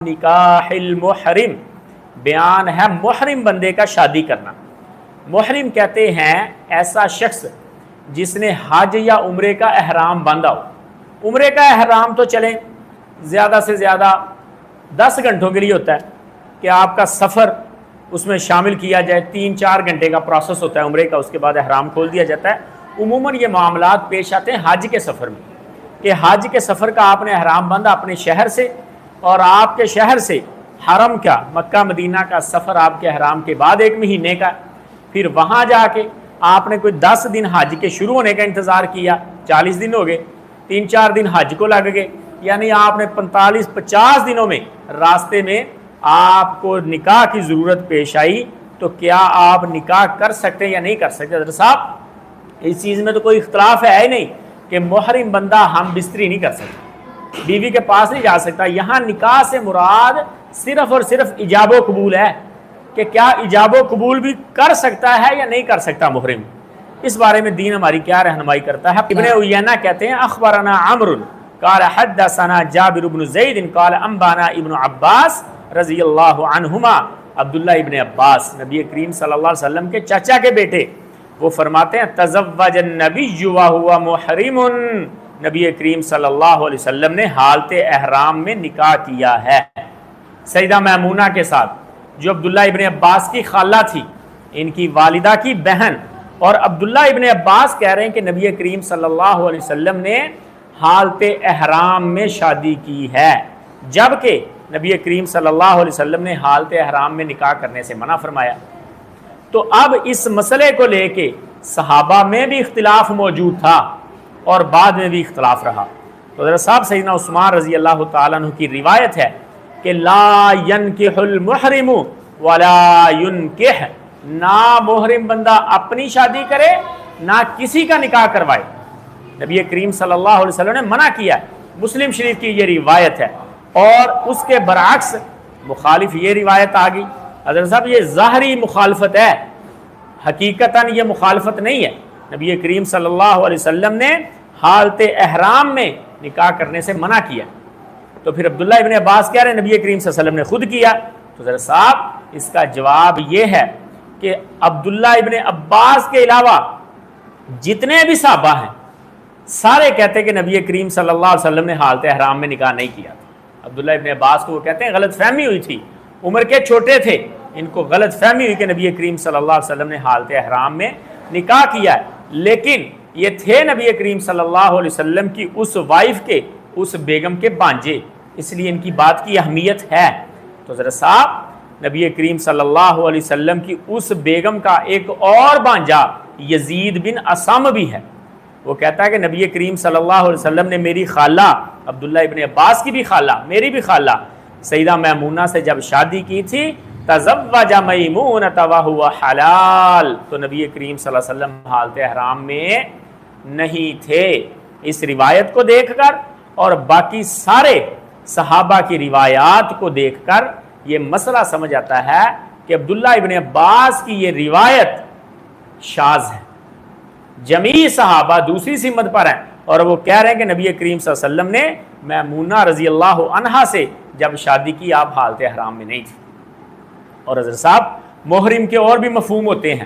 نکاح المحرم، بیان ہے محرم بندے کا شادی کرنا۔ محرم کہتے ہیں ایسا شخص جس نے حج یا عمرے کا احرام باندھا ہو۔ عمرے کا احرام تو چلیں زیادہ سے زیادہ 10 گھنٹوں کے لیے ہوتا ہے کہ آپ کا سفر اس میں شامل کیا جائے، 3-4 گھنٹے کا پروسیس ہوتا ہے عمرے کا، اس کے بعد احرام کھول دیا جاتا ہے۔ عموماً یہ معاملات پیش آتے ہیں حج کے سفر میں کہ حج کے سفر کا آپ نے احرام باندھا اپنے شہر سے، اور آپ کے شہر سے حرم کا مکہ مدینہ کا سفر آپ کے احرام کے بعد 1 مہینے کا، پھر وہاں جا کے آپ نے کوئی 10 دن حج کے شروع ہونے کا انتظار کیا، 40 دن ہو گئے، 3-4 دن حج کو لگ گئے، یعنی آپ نے 45-50 دنوں میں راستے میں آپ کو نکاح کی ضرورت پیش آئی، تو کیا آپ نکاح کر سکتے یا نہیں کر سکتے؟ حضرت صاحب اس چیز میں تو کوئی اختلاف ہے ہی نہیں کہ محرم بندہ ہم بستری نہیں کر سکتا، بیوی کے پاس نہیں جا سکتا۔ یہاں نکاح سے مراد صرف اور صرف ایجاب و قبول ہے کہ کیا ایجاب و قبول بھی کر سکتا ہے یا نہیں کر سکتا محرم۔ اس بارے میں دین ہماری کیا رہنمائی کرتا ہے؟ ابن عیینہ کہتے ہیں اخبرنا عمرو قال حدثنا جابر بن زید قال انبانا ابن عباس رضی اللہ عنہما، عبداللہ ابن عباس نبی کریم صلی اللہ علیہ وسلم کے چچا کے بیٹے، وہ فرماتے ہیں تزوج النبی وہو محرم، نبی کریم صلی اللہ علیہ وسلم نے حالت احرام میں نکاح کیا ہے سیدہ میمونہ کے ساتھ، جو عبداللہ ابن عباس کی خالہ تھی، ان کی والدہ کی بہن۔ اور عبداللہ ابن عباس کہہ رہے ہیں کہ نبی کریم صلی اللہ علیہ وسلم نے حالت احرام میں شادی کی ہے، جبکہ نبی کریم صلی اللہ علیہ وسلم نے حالت احرام میں نکاح کرنے سے منع فرمایا۔ تو اب اس مسئلے کو لے کے صحابہ میں بھی اختلاف موجود تھا اور بعد میں بھی اختلاف رہا۔ تو حضرت صاحب سیدنا عثمان رضی اللہ تعالیٰ عنہ کی روایت ہے کہ لا ينکح المحرم ولا ينکح، نہ محرم بندہ اپنی شادی کرے نہ کسی کا نکاح کروائے، نبی کریم صلی اللہ علیہ وسلم نے منع کیا ہے۔ مسلم شریف کی یہ روایت ہے، اور اس کے برعکس مخالف یہ روایت آ گئی۔ حضرت صاحب یہ ظاہری مخالفت ہے، حقیقتاً یہ مخالفت نہیں ہے۔ نبی کریم صلی اللہ علیہ وسلم نے حالت احرام میں نکاح کرنے سے منع کیا، تو پھر عبداللہ ابن عباس کہہ رہے ہیں نبی کریم صلی اللہ علیہ وسلم نے خود کیا۔ تو حضرت صاحب اس کا جواب یہ ہے کہ عبداللہ ابن عباس کے علاوہ جتنے بھی صحابہ ہیں سارے کہتے ہیں کہ نبی کریم صلی اللہ علیہ وسلم نے حالت احرام میں نکاح نہیں کیا تھا۔ عبداللہ ابن عباس کو وہ کہتے ہیں غلط فہمی ہوئی تھی، عمر کے چھوٹے تھے، ان کو غلط فہمی ہوئی کہ نبی کریم صلی اللہ علیہ وسلم نے حالت احرام میں نکاح کیا ہے، لیکن یہ تھے نبی کریم صلی اللہ علیہ وسلم کی اس وائف کے، اس بیگم کے بانجے، اس لیے ان کی بات کی اہمیت ہے۔ تو حضرت صاحب نبی کریم صلی اللہ علیہ وسلم کی اس بیگم کا ایک اور بانجا یزید بن اسم بھی ہے، وہ کہتا ہے کہ نبی کریم صلی اللہ علیہ وسلم نے میری خالہ عبداللہ ابن عباس کی بھی خالہ، میری بھی خالہ سیدہ میمونہ سے جب شادی کی تھی، تزوج میمونۃ وہو حلال، تو نبی کریم صلی اللہ علیہ وسلم حالت احرام میں نہیں تھے۔ اس روایت کو دیکھ کر اور باقی سارے صحابہ کی روایات کو دیکھ کر یہ مسئلہ سمجھ آتا ہے کہ عبداللہ ابن عباس کی یہ روایت شاذ ہے، جمیع صحابہ دوسری سمت پر ہیں، اور وہ کہہ رہے ہیں کہ نبی کریم صلی اللہ علیہ وسلم نے میمونہ رضی اللہ عنہا سے جب شادی کی آپ حالت احرام میں نہیں تھی۔ اور حضرت صاحب محرم کے اور بھی مفہوم ہوتے ہیں،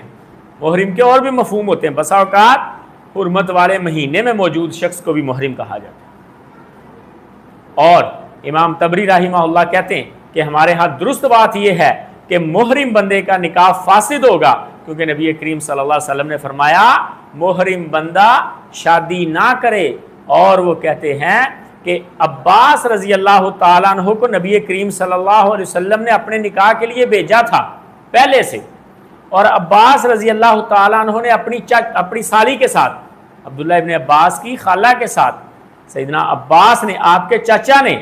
محرم کے اور بھی مفہوم ہوتے ہیں، بسا اوقات حرمت والے مہینے میں موجود شخص کو بھی محرم کہا جاتا ہے۔ اور امام طبری رحمہ اللہ کہتے ہیں کہ ہمارے ہاں درست بات یہ ہے کہ محرم بندے کا نکاح فاسد ہوگا، کیونکہ نبی کریم صلی اللہ علیہ وسلم نے فرمایا محرم بندہ شادی نہ کرے۔ اور وہ کہتے ہیں کہ عباس رضی اللہ تعالیٰ عنہ کو نبی کریم صلی اللہ علیہ وسلم نے اپنے نکاح کے لیے بھیجا تھا پہلے سے، اور عباس رضی اللہ تعالیٰ عنہ نے اپنی سالی کے ساتھ، عبداللہ ابن عباس کی خالہ کے ساتھ، سیدنا عباس نے، آپ کے چچا نے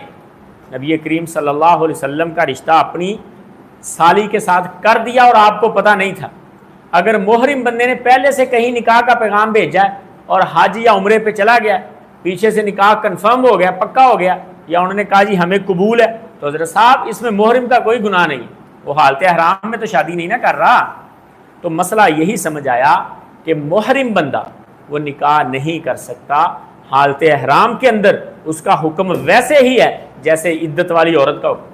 نبی کریم صلی اللہ علیہ وسلم کا رشتہ اپنی سالی کے ساتھ کر دیا، اور آپ کو پتہ نہیں تھا۔ اگر محرم بندے نے پہلے سے کہیں نکاح کا پیغام بھیجا ہے اور حج یا عمرے پہ چلا گیا، پیچھے سے نکاح کنفرم ہو گیا، پکا ہو گیا، یا انہوں نے کہا جی ہمیں قبول ہے، تو حضرت صاحب اس میں محرم کا کوئی گناہ نہیں، وہ حالت احرام میں تو شادی نہیں نہ کر رہا۔ تو مسئلہ یہی سمجھ آیا کہ محرم بندہ وہ نکاح نہیں کر سکتا، حالت احرام کے اندر اس کا حکم ویسے ہی ہے جیسے عدت والی عورت کا حکم۔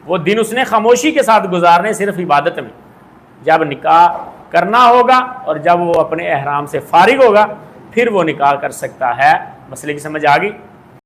وہ دن اس نے خاموشی کے ساتھ گزارنے صرف عبادت میں. جب نکاح کرنا ہوگا اور جب وہ اپنے احرام سے فارغ ہوگا پھر وہ نکاح کر سکتا ہے. مسئلے کی سمجھ آ گئی؟